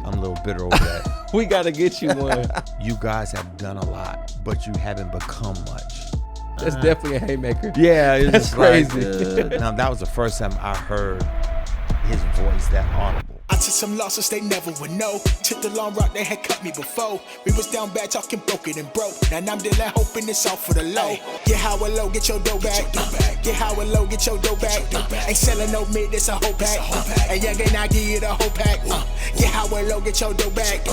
I'm a little bitter over that. We got to get you one. You guys have done a lot, but you haven't become much. That's definitely a haymaker. Yeah, it's That's just crazy. Like, now, that was the first time I heard his voice that audible. I took some losses they never would know. Took the long route, they had cut me before. We was down bad, talking broken and broke. Now I'm dealing, hoping it's all for the low. Get HWL, get your dough back. Get HWL, get your dough back. Ain't selling no mid, it's a whole pack. And young and I give you the whole pack. Get HWL, get your dough back.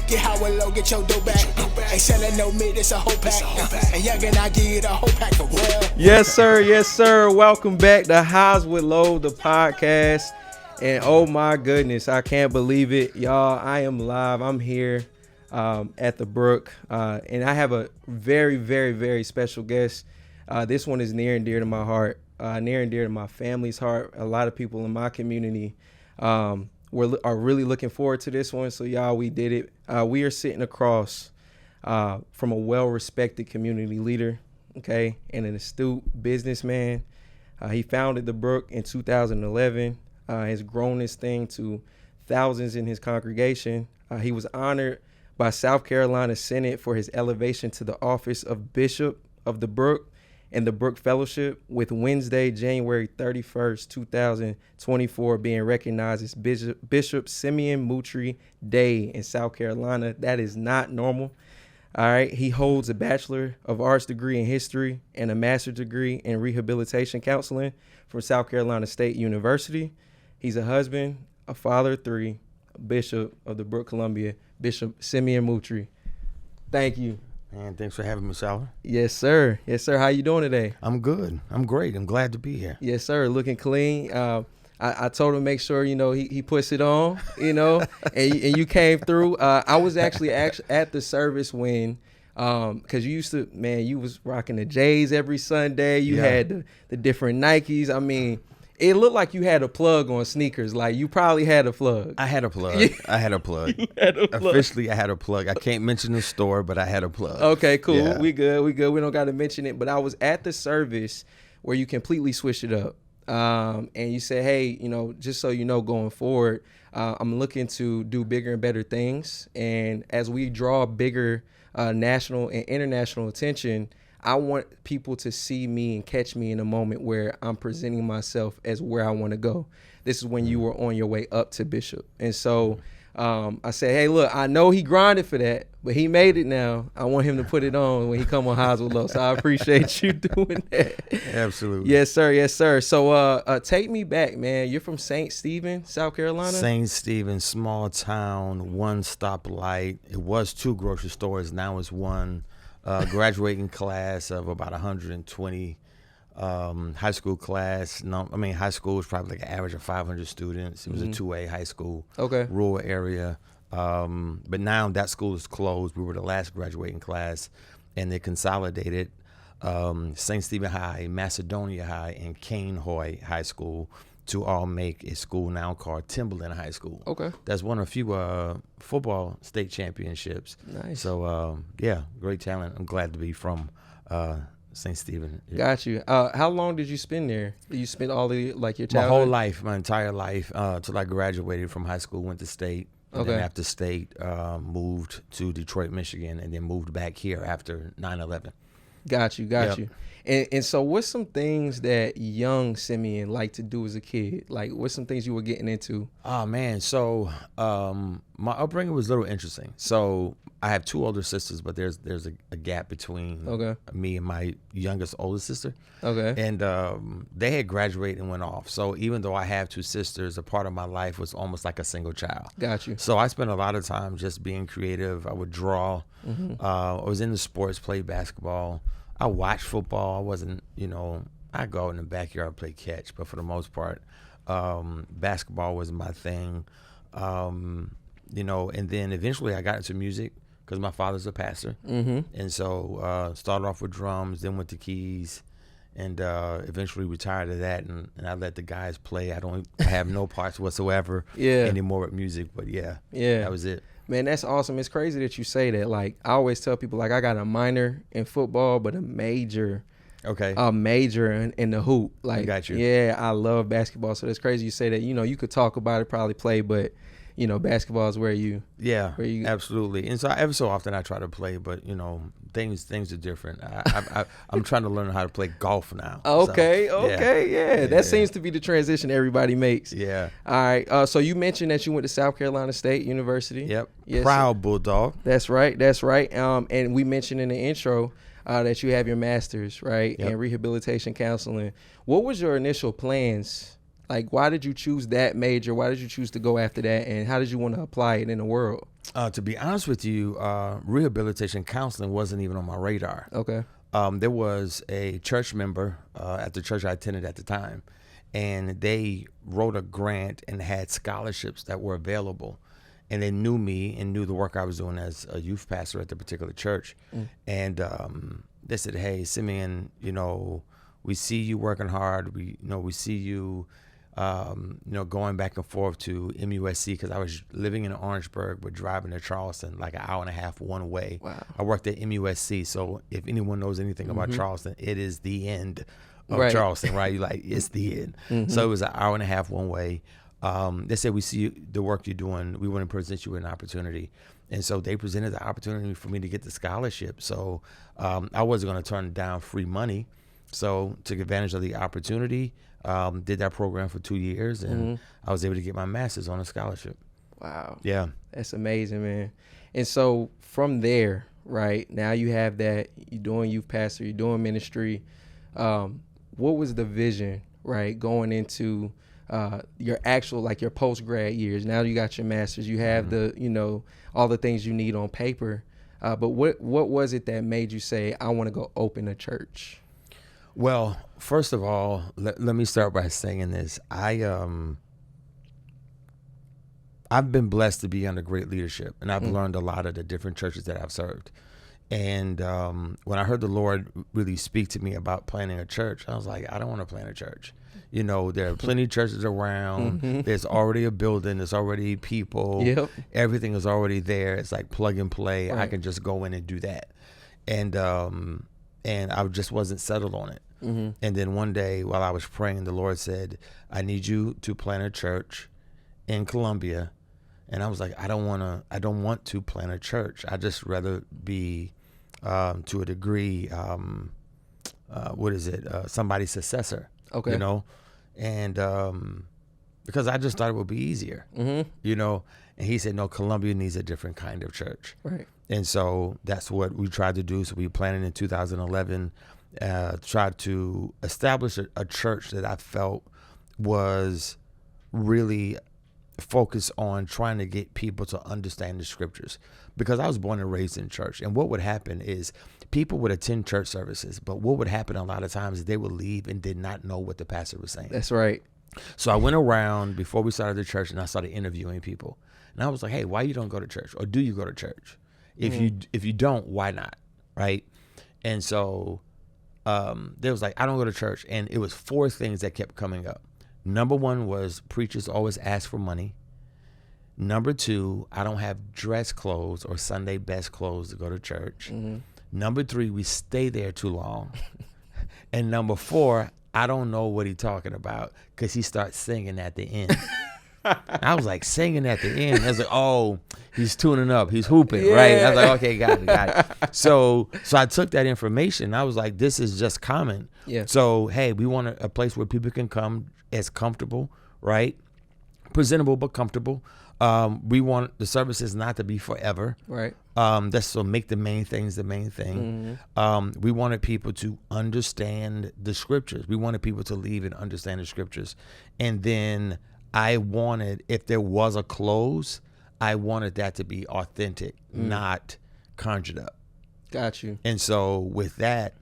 Get HWL, get your dough back. Ain't selling no mid, it's a whole pack. And young and I give you the whole pack for real. Yes, sir. Yes, sir. Welcome back to HWL, the podcast. And oh my goodness, I can't believe it, y'all. I am live. I'm here at the Brook, and I have a very, very, very special guest. This one is near and dear to my heart, near and dear to my family's heart. A lot of people in my community are really looking forward to this one. So y'all, we did it. We are sitting across from a well-respected community leader, okay, and an astute businessman. He founded the Brook in 2011. Has grown this thing to thousands in his congregation. He was honored by South Carolina Senate for his elevation to the office of Bishop of the Brook and the Brook Fellowship, with Wednesday, January 31st, 2024 being recognized as Bishop Simeon Moultrie Day in South Carolina. That is not normal. All right. He holds a Bachelor of Arts degree in history and a master's degree in rehabilitation counseling from South Carolina State University. He's a husband, a father of three, a bishop of the Brook Columbia, Bishop Simeon Moultrie. Thank you. Man, thanks for having me, Sauer. Yes, sir. Yes, sir. How you doing today? I'm good. I'm great. I'm glad to be here. Yes, sir. Looking clean. I told him make sure, he puts it on, and you came through. I was actually at the service when, because you used to, man, you was rocking the J's every Sunday. You had the different Nikes. I mean, it looked like you had a plug on sneakers. Like, you probably had a plug. I had a plug. I had a plug. You had a plug. Officially, I had a plug. I can't mention the store, but I had a plug. Okay, cool. Yeah. We good. We don't got to mention it. But I was at the service where you completely switched it up. And you said, hey, just so you know, going forward, I'm looking to do bigger and better things. And as we draw bigger national and international attention, I want people to see me and catch me in a moment where I'm presenting myself as where I want to go. This is when you were on your way up to Bishop. And so I said, hey, look, I know he grinded for that, but he made it now. I want him to put it on when he come on HWL. So I appreciate you doing that. Absolutely. Yes, sir. Yes, sir. So take me back, man. You're from St. Stephen, South Carolina? St. Stephen, small town, one stoplight. It was two grocery stores. Now it's one. Graduating class of about 120. High school class. High school was probably like an average of 500 students. It was a 2A high school. Okay. Rural area. But now that school is closed. We were the last graduating class, and they consolidated St. Stephen High, Macedonia High, and Kane Hoy High School to all make a school now called Timberland High School. Okay. That's one of a few football state championships. Nice. So, great talent. I'm glad to be from St. Stephen. Yeah. Got you. How long did you spend there? Did you spend all your childhood? My whole life, my entire life, till I graduated from high school, went to state. And then after state, moved to Detroit, Michigan, and then moved back here after 9/11. Got you. And so what's some things that young Simeon liked to do as a kid? Like, what's some things you were getting into? Oh, man. So my upbringing was a little interesting. So I have two older sisters, but there's a gap between me and my youngest older sister. Okay. And they had graduated and went off. So even though I have two sisters, a part of my life was almost like a single child. Got you. So I spent a lot of time just being creative. I would draw. Mm-hmm. I was into sports, played basketball. I watched football. I wasn't, I go out in the backyard, play catch, but for the most part, basketball was my thing. And then eventually I got into music because my father's a pastor. Mm-hmm. And so started off with drums, then went to keys, and eventually retired to that. And I let the guys play. I have no parts whatsoever anymore with music, but that was it. Man, that's awesome. It's crazy that you say that. Like, I always tell people, like, I got a minor in football, but a major in the hoop. Like, I got you. Yeah, I love basketball. So that's crazy you say that. You could talk about it, probably play, but basketball is where you absolutely. And so every so often I try to play, but things are different. I'm trying to learn how to play golf now. Okay. That seems to be the transition everybody makes. Yeah. All right. So you mentioned that you went to South Carolina State University. Yep. Yes. Proud Bulldog. That's right. And we mentioned in the intro that you have your master's, right, in rehabilitation counseling. What was your initial plans? Like, why did you choose that major? Why did you choose to go after that? And how did you want to apply it in the world? To be honest with you, rehabilitation counseling wasn't even on my radar. Okay. There was a church member at the church I attended at the time, and they wrote a grant and had scholarships that were available. And they knew me and knew the work I was doing as a youth pastor at the particular church. And they said, hey, Simeon, we see you working hard. We see you going back and forth to MUSC, because I was living in Orangeburg but driving to Charleston like an hour and a half one way. Wow. I worked at MUSC, so if anyone knows anything about Charleston, it is the end of Charleston, right? It's the end. So it was an hour and a half one way. They said, we see the work you're doing. We want to present you an opportunity. And so they presented the opportunity for me to get the scholarship. So I wasn't going to turn down free money. So took advantage of the opportunity. Did that program for 2 years, and I was able to get my master's on a scholarship. Wow. Yeah. That's amazing, man. And so from there, right, now you have that, you're doing youth pastor, you're doing ministry. What was the vision, right, going into your actual, your post-grad years? Now you got your master's, you have the, all the things you need on paper. But what was it that made you say, I want to go open a church? Well, first of all, let me start by saying this. I've been blessed to be under great leadership, and I've learned a lot of the different churches that I've served. And when I heard the Lord really speak to me about planting a church, I was like, I don't want to plant a church. There are plenty of churches around. There's already a building. There's already people. Yep. Everything is already there. It's like plug and play. Right. I can just go in and do that. And I just wasn't settled on it. And then one day while I was praying, the Lord said, I need you to plant a church in Columbia. And I was like, I don't want to plant a church. I just rather be, to a degree, somebody's successor. Okay. And because I just thought it would be easier, and he said, no, Columbia needs a different kind of church. Right. And so that's what we tried to do. So we planted in 2011, tried to establish a church that I felt was really focused on trying to get people to understand the scriptures, because I was born and raised in church. And what would happen is people would attend church services, but what would happen a lot of times is they would leave and did not know what the pastor was saying. That's right. So I went around before we started the church, and I started interviewing people. And I was like, hey, why you don't go to church? Or do you go to church? If you don't, why not? Right? And so there was like, I don't go to church. And it was 4 things that kept coming up. Number 1 was preachers always ask for money. Number 2, I don't have dress clothes or Sunday best clothes to go to church. Number 3, we stay there too long. And number 4, I don't know what he's talking about, because he starts singing at the end. I was like, singing at the end. I was like, oh, he's tuning up. He's hooping, right? I was like, okay, got it. So I took that information. I was like, this is just common. Yeah. So, hey, we want a place where people can come as comfortable, right? Presentable, but comfortable. We want the services not to be forever. Right. That's so make the main things the main thing. We wanted people to understand the scriptures. We wanted people to leave and understand the scriptures. And then I wanted, if there was a close, I wanted that to be authentic, not conjured up. Got you. And so with that,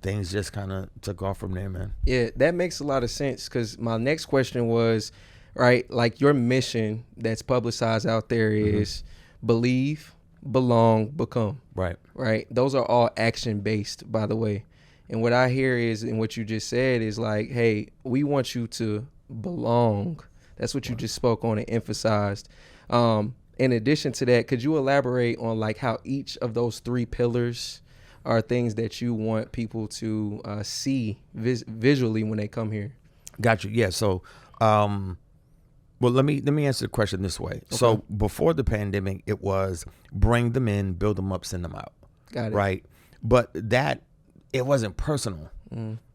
things just kind of took off from there, man. Yeah, that makes a lot of sense, because my next question was, right, like your mission that's publicized out there is believe, belong, become. Right. Right. Those are all action based, by the way. And what I hear is, and what you just said is like, hey, we want you to belong. That's what you just spoke on and emphasized. In addition to that, could you elaborate on like how each of those 3 pillars are things that you want people to see visually when they come here? Got you. Yeah. So Well, let me answer the question this way. Okay. So before the pandemic, it was bring them in, build them up, send them out. Got it. Right. But it wasn't personal.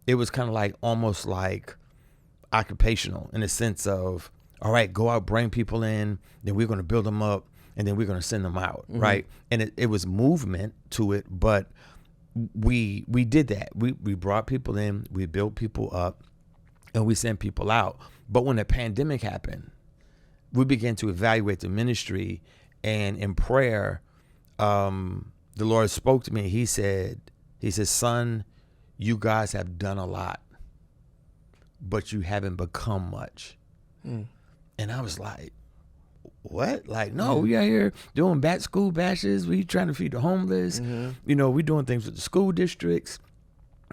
It was kind of like almost like occupational in the sense of, all right, go out, bring people in, then we're going to build them up, and then we're going to send them out. Right. And it was movement to it, but we did that. We brought people in, we built people up, and we sent people out. But when the pandemic happened, we began to evaluate the ministry, and in prayer, the Lord spoke to me. He said, son, you guys have done a lot, but you haven't become much. And I was like, what? Like, no, we out here doing school bashes. We trying to feed the homeless. You know, we doing things with the school districts.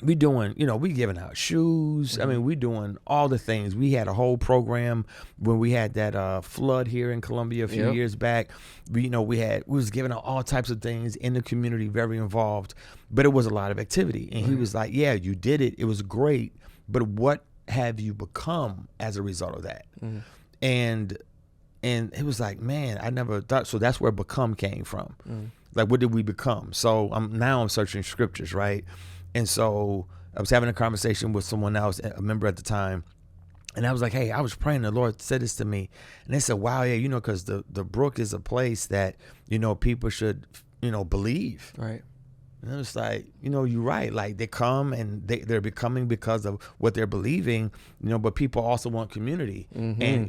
We doing, we giving out shoes. I mean, we doing all the things. We had a whole program when we had that flood here in Columbia a few years back. We was giving out all types of things in the community, very involved, but it was a lot of activity. And he was like, yeah, you did it. It was great. But what have you become as a result of that? And it was like, man, I never thought. So that's where become came from. Like, what did we become? So I'm searching scriptures, right? And so I was having a conversation with someone else, a member at the time, and I was like, hey, I was praying. The Lord said this to me. And they said, wow, yeah, because the brook is a place that, people should, believe. Right. And it was like, you're right. Like, they come and they're becoming because of what they're believing, but people also want community. And,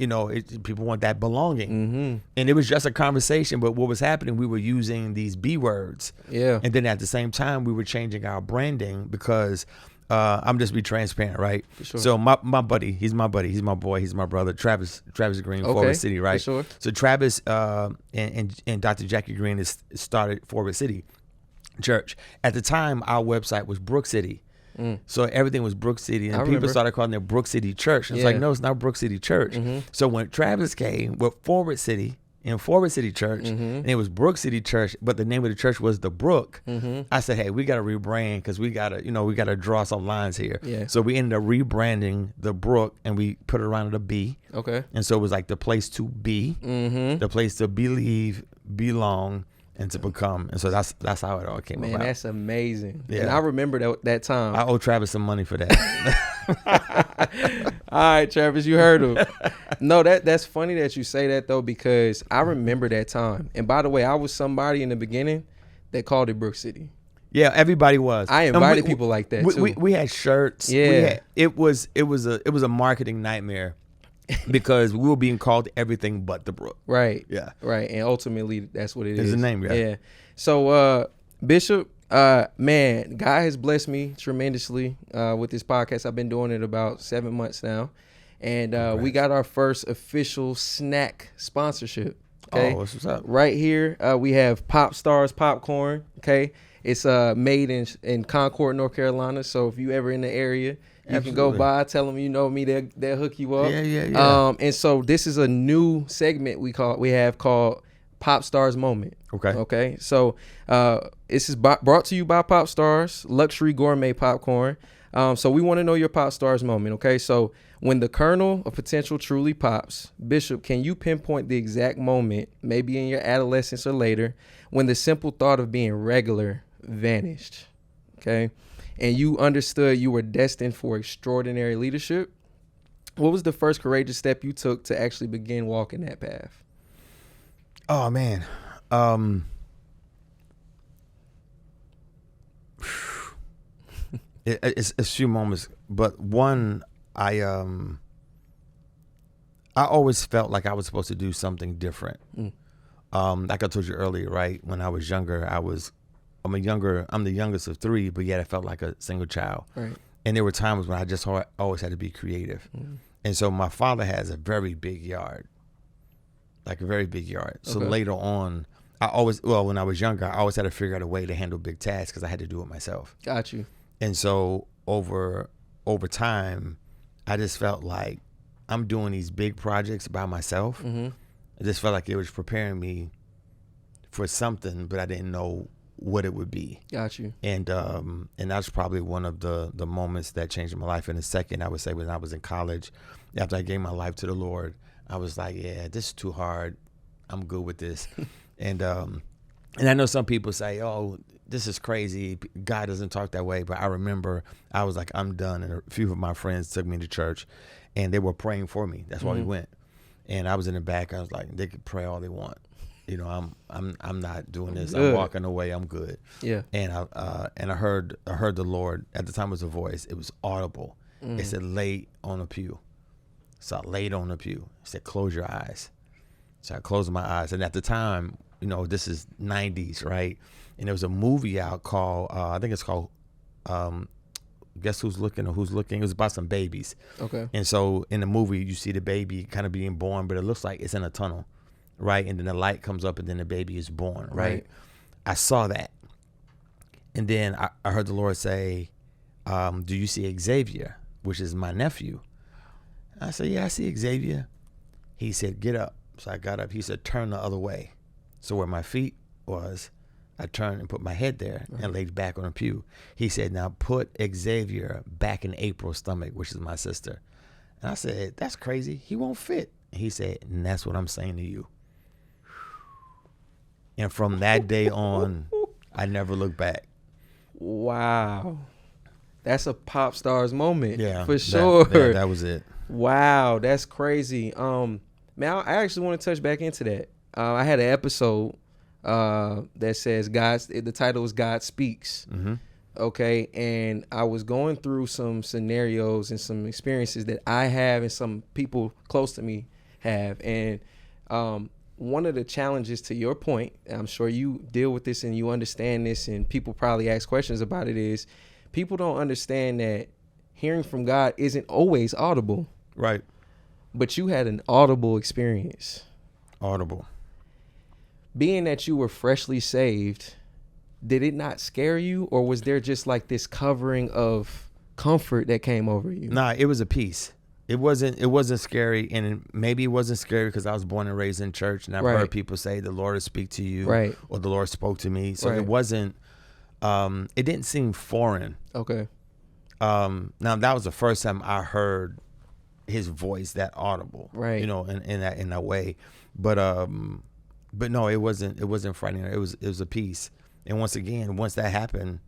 people want that belonging. And it was just a conversation. But what was happening, we were using these B words. Yeah. And then at the same time, we were changing our branding because I'm just be transparent, right? For sure. So my buddy, he's my boy, he's my brother, Travis Green, Forward City, right? For sure. So Travis and Dr. Jackie Green started Forward City Church. At the time, our website was Brook City. So everything was Brook City, and people started calling it Brook City Church. And it's like, no, it's not Brook City Church. So when Travis came with Forward City and Forward City Church, and it was Brook City Church, but the name of the church was the Brook. I said, hey, we got to rebrand because we got to draw some lines here. Yeah. So we ended up rebranding the Brook, and we put it around the B. Okay. And so it was like the place to be, the place to believe, belong, and to become. And so that's how it all came about. Man, that's amazing. Yeah. And I remember that time. I owe Travis some money for that. All right, Travis, you heard him. No, that's funny that you say that, though, because I remember that time. And by the way, I was somebody in the beginning that called it Brook City. Yeah, everybody was. I invited people like that, too. We had shirts. Yeah. It was a marketing nightmare. Because we were being called everything but the Brook. Right. Yeah. Right. And ultimately, that's what it is. It's the name, yeah. Yeah. So, Bishop, man, God has blessed me tremendously with this podcast. I've been doing it about 7 months now. And we got our first official snack sponsorship. Okay? Oh, what's up? Right here, we have Pop Stars Popcorn. Okay? It's made in Concord, North Carolina. So if you ever in the area, you can go by, tell them you know me, they'll hook you up. Yeah. And so this is a new segment we have called Pop Stars Moment. Okay. So this is brought to you by Pop Stars, luxury gourmet popcorn. So we want to know your Pop Stars moment. Okay. So when the kernel of potential truly pops, Bishop, can you pinpoint the exact moment, maybe in your adolescence or later, when the simple thought of being regular vanished? Okay. And you understood you were destined for extraordinary leadership. What was the first courageous step you took to actually begin walking that path? Oh, man. It's a few moments, but one, I always felt like I was supposed to do something different. Like I told you earlier, right? When I was younger, I'm the youngest of three, but yet I felt like a single child. Right. And there were times when I just always had to be creative. And so my father has a very big yard, like a very big yard. So later on, when I was younger, I always had to figure out a way to handle big tasks because I had to do it myself. Got you. And so over time, I just felt like I'm doing these big projects by myself. I just felt like it was preparing me for something, but I didn't know what it would be. Got you. And that's probably one of the moments that changed my life. In a second, I would say when I was in college, after I gave my life to the Lord, I was like, yeah, this is too hard. I'm good with this. And I know some people say, oh, this is crazy. God doesn't talk that way. But I remember I was like, I'm done. And a few of my friends took me to church, and they were praying for me. That's why we went. And I was in the back. I was like, they could pray all they want. You know, I'm not doing this. I'm walking away. I'm good. Yeah. And I heard the Lord. At the time, it was a voice. It was audible. It said, lay on a pew. So I laid on the pew. It said, close your eyes. So I closed my eyes. And at the time, you know, this is 90s, right? And there was a movie out called, I think it's called, Guess Who's Looking or Who's Looking. It was about some babies. Okay. And so in the movie, you see the baby kind of being born, but it looks like it's in a tunnel, right? And then the light comes up and then the baby is born, right? I saw that. And then I heard the Lord say, do you see Xavier, which is my nephew? I said, yeah, I see Xavier. He said, get up. So I got up. He said, turn the other way. So where my feet was, I turned and put my head there and laid back on the pew. He said, now put Xavier back in April's stomach, which is my sister. And I said, that's crazy. He won't fit. And he said, and that's what I'm saying to you. And from that day on, I never looked back. Wow. That's a pop star's moment. Yeah. For sure. That was it. Wow. That's crazy. Man, I actually want to touch back into that. I had an episode that says the title is God Speaks. Mm-hmm. Okay. And I was going through some scenarios and some experiences that I have and some people close to me have. And one of the challenges, to your point, I'm sure you deal with this and you understand this, and people probably ask questions about it, is people don't understand that hearing from God isn't always audible. Right. But you had an audible experience. Audible. Being that you were freshly saved, did it not scare you, or was there just like this covering of comfort that came over you? Nah, it was a peace. It wasn't scary, and maybe it wasn't scary because I was born and raised in church, and I've heard people say the Lord will speak to you, or the Lord spoke to me. So it wasn't. It didn't seem foreign. Okay. Now that was the first time I heard His voice that audible, right? You know, in that way, but no, it wasn't frightening. It was a peace, and once that happened,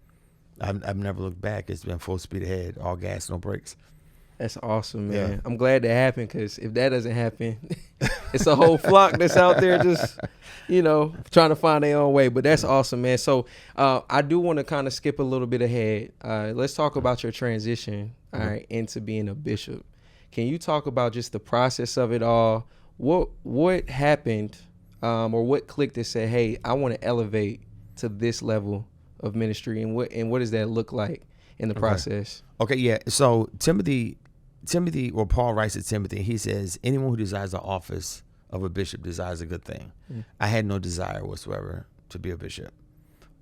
I've never looked back. It's been full speed ahead, all gas, no brakes. That's awesome, man. Yeah. I'm glad that happened, because if that doesn't happen, it's a whole flock that's out there just, you know, trying to find their own way. But that's awesome, man. So I do want to kind of skip a little bit ahead. Let's talk about your transition, all right, into being a bishop. Can you talk about just the process of it all? What happened, or what clicked that said, hey, I want to elevate to this level of ministry, and what does that look like in the process? Okay, yeah. So Timothy, well, Paul writes to Timothy, he says, anyone who desires the office of a bishop desires a good thing. I had no desire whatsoever to be a bishop.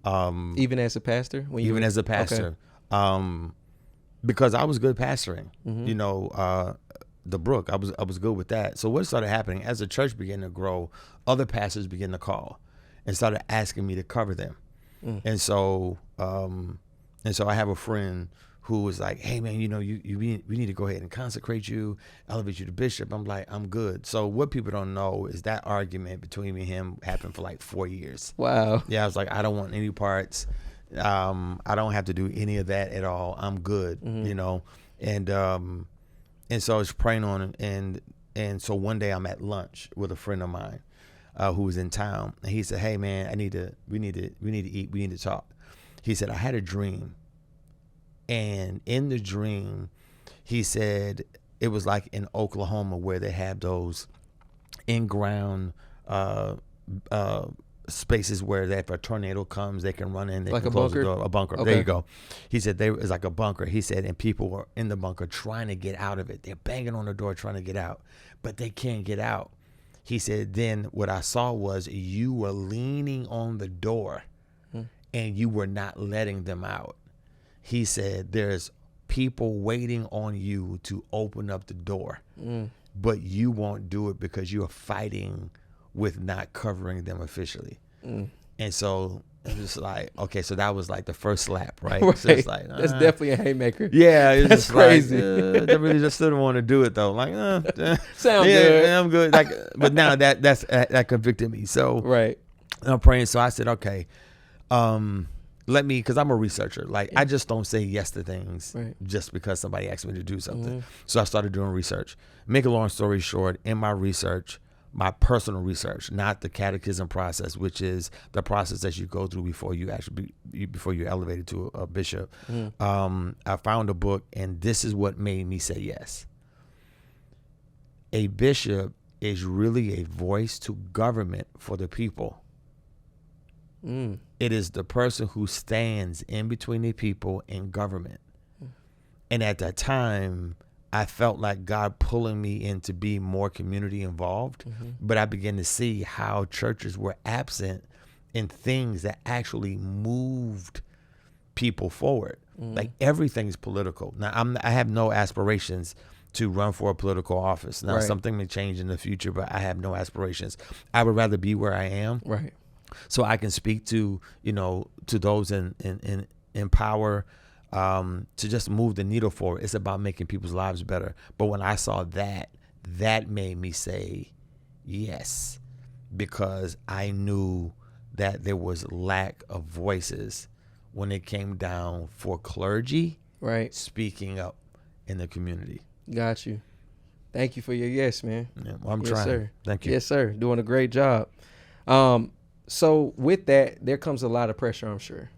Even as a pastor? As a pastor. Okay. Because I was good pastoring, you know, the Brook, I was good with that. So what started happening, as the church began to grow, other pastors began to call and started asking me to cover them. And so I have a friend who was like, hey man, you know, we need to go ahead and consecrate you, elevate you to bishop. I'm like, I'm good. So what people don't know is that argument between me and him happened for like 4 years. Wow. Yeah, I was like, I don't want any parts. I don't have to do any of that at all. I'm good, you know. And so I was praying on it, and so one day I'm at lunch with a friend of mine who was in town, and he said, hey man, we need to eat, we need to talk. He said, I had a dream. And in the dream, he said it was like in Oklahoma where they have those in-ground spaces where if a tornado comes, they can run in, they like can close the door. A bunker. Okay. There you go. He said it was like a bunker. He said, and people were in the bunker trying to get out of it. They're banging on the door trying to get out, but they can't get out. He said, then what I saw was you were leaning on the door and you were not letting them out. He said, there's people waiting on you to open up the door, but you won't do it because you're fighting with not covering them officially. And And so it was like, okay, so that was like the first slap, right? Right. So it's like, that's definitely a haymaker. Yeah, it's that's just crazy. Like, they really just didn't want to do it though. Like, sound good. Yeah, I'm good. Like, but now that convicted me. So right. I'm praying. So I said, okay, let me, because I'm a researcher. Like, I just don't say yes to things just because somebody asked me to do something. So I started doing research. Make a long story short, in my research, my personal research, not the catechism process, which is the process that you go through before you actually before you're elevated to a bishop. I found a book, and this is what made me say yes. A bishop is really a voice to government for the people. It is the person who stands in between the people and government. And at that time, I felt like God pulling me in to be more community involved, but I began to see how churches were absent in things that actually moved people forward. Like, everything's political. Now, I have no aspirations to run for a political office. Now, something may change in the future, but I have no aspirations. I would rather be where I am, so I can speak to to those in power. To just move the needle forward. It's about making people's lives better. But when I saw that made me say yes, because I knew that there was lack of voices when it came down for clergy speaking up in the community. Got you. Thank you for your yes, man. Yeah, well, I'm trying. Sir. Thank you. Yes, sir. Doing a great job. So with that, there comes a lot of pressure, I'm sure.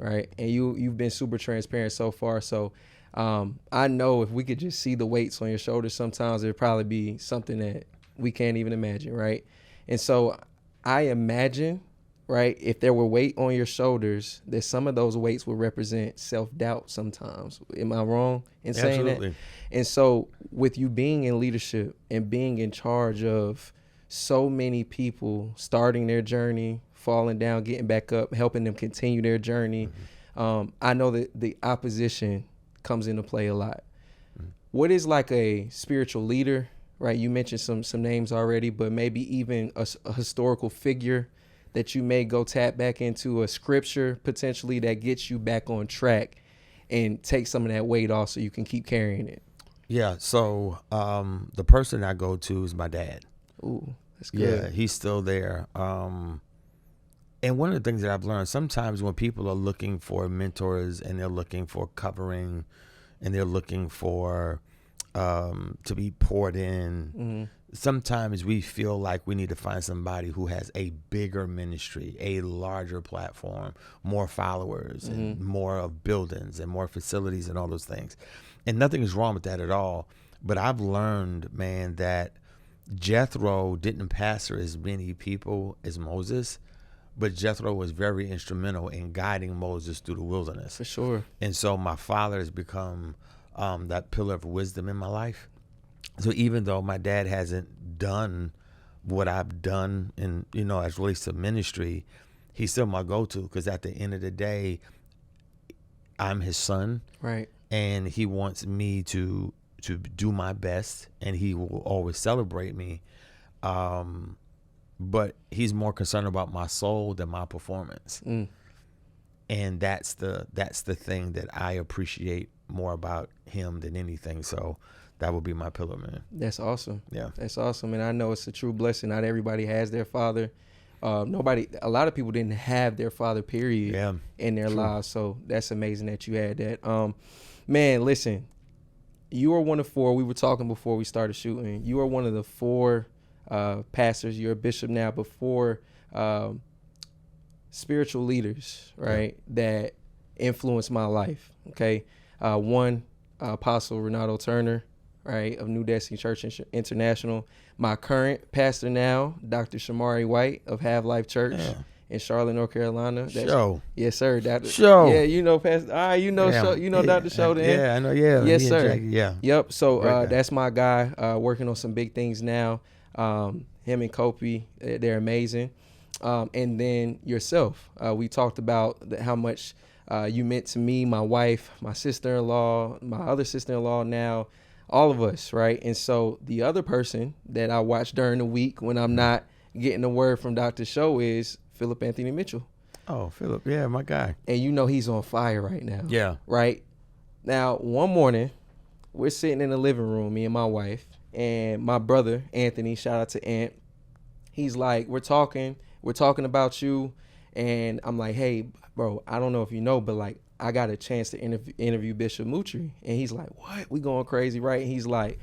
Right. And you've been super transparent so far. So I know if we could just see the weights on your shoulders, sometimes it'd probably be something that we can't even imagine. Right. And so I imagine, right, if there were weight on your shoulders, that some of those weights would represent self-doubt sometimes. Am I wrong in saying that? And so with you being in leadership and being in charge of so many people starting their journey, falling down, getting back up, helping them continue their journey. I know that the opposition comes into play a lot. What is like a spiritual leader, right? You mentioned some names already, but maybe even a historical figure that you may go tap back into, a scripture potentially that gets you back on track and take some of that weight off so you can keep carrying it. Yeah. So the person I go to is my dad. Ooh, that's good. Yeah, he's still there. And one of the things that I've learned, sometimes when people are looking for mentors and they're looking for covering and they're looking for to be poured in, sometimes we feel like we need to find somebody who has a bigger ministry, a larger platform, more followers, and more of buildings and more facilities and all those things. And nothing is wrong with that at all. But I've learned, man, that Jethro didn't pastor as many people as Moses. But Jethro was very instrumental in guiding Moses through the wilderness. For sure. And so my father has become that pillar of wisdom in my life. So even though my dad hasn't done what I've done in, as relates to ministry, he's still my go-to, because at the end of the day, I'm his son. Right. And he wants me to do my best, and he will always celebrate me. But he's more concerned about my soul than my performance. And that's the thing that I appreciate more about him than anything. So that would be my pillar, man. That's awesome. Yeah. That's awesome. And I know it's a true blessing. Not everybody has their father. A lot of people didn't have their father, period, in their lives. So that's amazing that you had that. Man, listen, you are one of four. We were talking before we started shooting. You are one of the four pastors. You're a bishop now, but four spiritual leaders, right, that influenced my life. Okay. One, Apostle Renato Turner, right, of New Destiny Church International. My current pastor now, Dr. Shamari White of Have Life Church in Charlotte, North Carolina. Yes, sir. Yeah, you know, Pastor. All right, you know, Dr. Show. Yeah, I know. Yeah. Yes, sir. Jackie, yeah. Yep. So that's my guy, working on some big things now. Him and Kopi, they're amazing. And then yourself, we talked about how much you meant to me, my wife, my sister-in-law, my other sister-in-law now, all of us, right? And so the other person that I watch during the week when I'm not getting a word from Dr. Show is Philip Anthony Mitchell. Oh, Philip, yeah, my guy. And you know he's on fire right now. Yeah. Right? Now, one morning, we're sitting in the living room, me and my wife, and my brother, Anthony, shout out to Ant. He's like, we're talking about you, and I'm like, hey, bro, I don't know if you know, but like, I got a chance to interview Bishop Moultrie. And he's like, what? We going crazy, right? And he's like,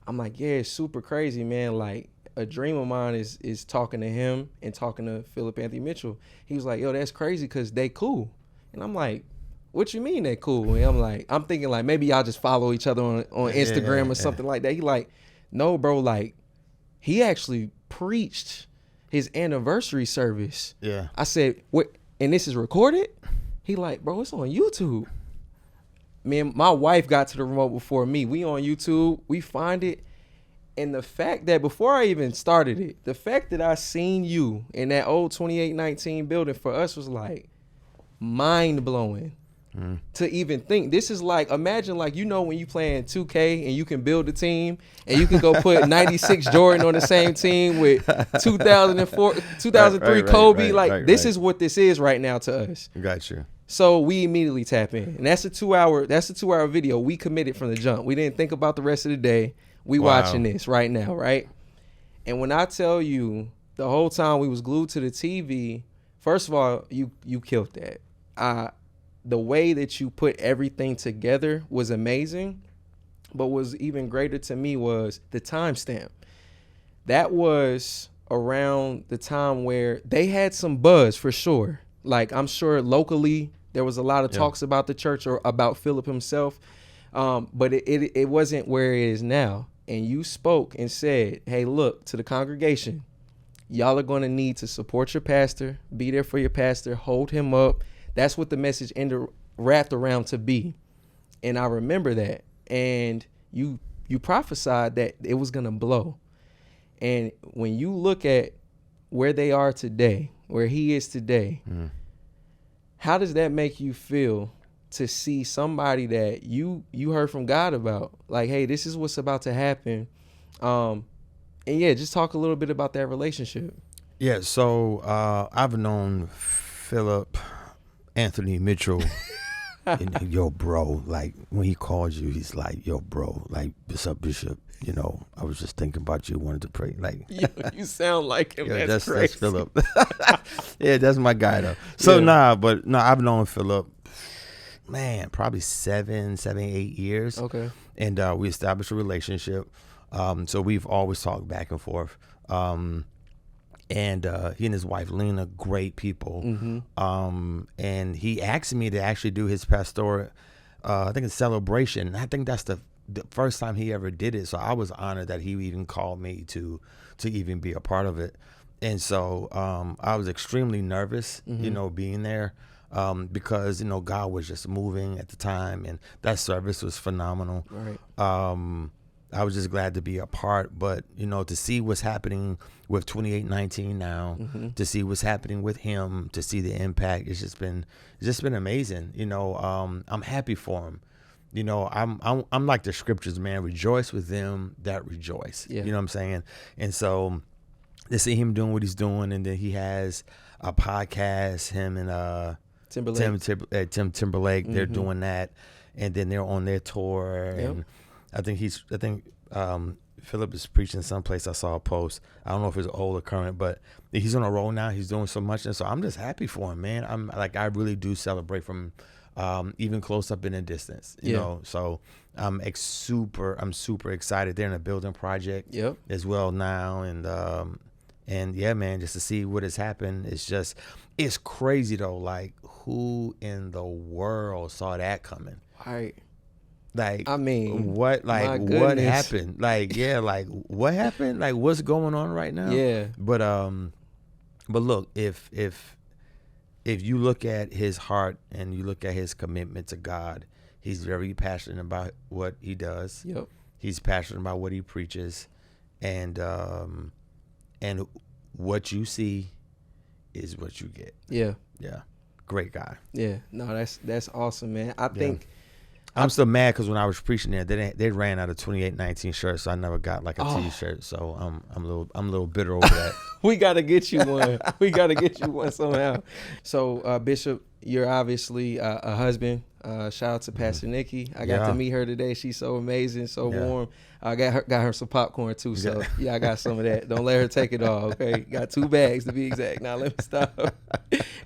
I'm like, yeah, it's super crazy, man. Like, a dream of mine is talking to him and talking to Philip Anthony Mitchell. He was like, yo, that's crazy because they cool. And I'm like, what you mean they cool? And I'm thinking like maybe y'all just follow each other on Instagram or something like that. He like, no, bro, like he actually preached his anniversary service. Yeah. I said, what? And this is recorded? He like, bro, it's on YouTube. Man, my wife got to the remote before me. We on YouTube. We find it. And the fact that before I even started it, the fact that I seen you in that old 2819 building for us was like mind blowing. To even think. This is like, imagine like, you know, when you playing 2K and you can build a team and you can go put 96 Jordan on the same team with 2003 Kobe. This is what this is right now to us. Got you. So we immediately tap in. And that's a 2-hour video. We committed from the jump. We didn't think about the rest of the day. We watching this right now, right? And when I tell you the whole time we was glued to the TV, first of all, you killed that. The way that you put everything together was amazing, but was even greater to me was the timestamp. That was around the time where they had some buzz for sure. Like I'm sure locally there was a lot of talks about the church or about Philip himself, but it wasn't where it is now. And you spoke and said, hey, look, to the congregation, y'all are going to need to support your pastor, be there for your pastor, hold him up. That's what the message wrapped around to be. And I remember that. And you prophesied that it was going to blow. And when you look at where they are today, where he is today, how does that make you feel to see somebody that you heard from God about? Like, hey, this is what's about to happen. And yeah, just talk a little bit about that relationship. Yeah, so I've known Philip Anthony Mitchell, and, yo, bro, like when he calls you, he's like, yo, bro, like, what's up, Bishop? You know, I was just thinking about you, wanted to pray. Like, yo, you sound like him. Yo, that's crazy. That's Philip. Yeah, that's my guy though. So I've known Philip, man, probably 7, 8 years. Okay. And we established a relationship. So we've always talked back and forth. And he and his wife Lena, great people. And he asked me to actually do his pastoral, I think it's celebration. I think that's the first time he ever did it. So I was honored that he even called me to even be a part of it. And so I was extremely nervous, you know, being there because, you know, God was just moving at the time, and that service was phenomenal. Right. I was just glad to be a part, but, you know, to see what's happening with 2819 now, to see what's happening with him, to see the impact, it's just been amazing. You know, I'm happy for him. You know, I'm like the scriptures, man. Rejoice with them that rejoice. Yeah. You know what I'm saying? And so to see him doing what he's doing, and then he has a podcast, him and Tim Timberlake, they're doing that, and then they're on their tour, and I think Philip is preaching someplace. I saw a post. I don't know if it's old or current, but he's on a roll now. He's doing so much, and so I'm just happy for him, man. I really do celebrate from even close up in a distance, you know. So I'm super excited. They're in a building project as well now, and yeah, man, just to see what has happened, it's crazy though. Like, who in the world saw that coming? Right. Like, I mean, what happened? Like, yeah, like what happened? Like, what's going on right now? Yeah. But look, if you look at his heart and you look at his commitment to God, he's very passionate about what he does. Yep. He's passionate about what he preaches, and what you see is what you get. Yeah. Yeah. Great guy. Yeah. No, that's awesome, man. I think I'm still mad because when I was preaching there, they ran out of 2819 shirts, so I never got like a T-shirt. So I'm a little bitter over that. We gotta get you one. We gotta get you one somehow. So Bishop, you're obviously a husband. Shout out to Pastor Nikki. I got to meet her today. She's so amazing, so warm. I got her some popcorn too. So I got some of that. Don't let her take it all. Okay, got 2 bags to be exact. Now let me stop.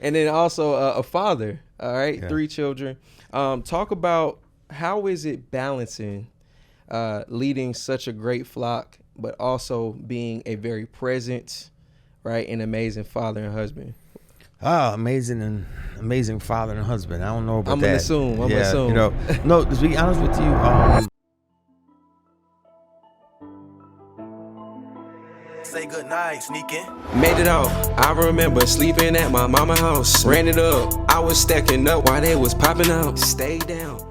And then also a father. All right, 3 children. Talk about how is it balancing leading such a great flock, but also being a very present, right, and amazing father and husband. Amazing father and husband. I don't know about I'm that. gonna assume. You know, no, to be honest with you, say good night, sneaking. Made it out. I remember sleeping at my mama's house. Ran it up. I was stacking up while they was popping out. Stay down.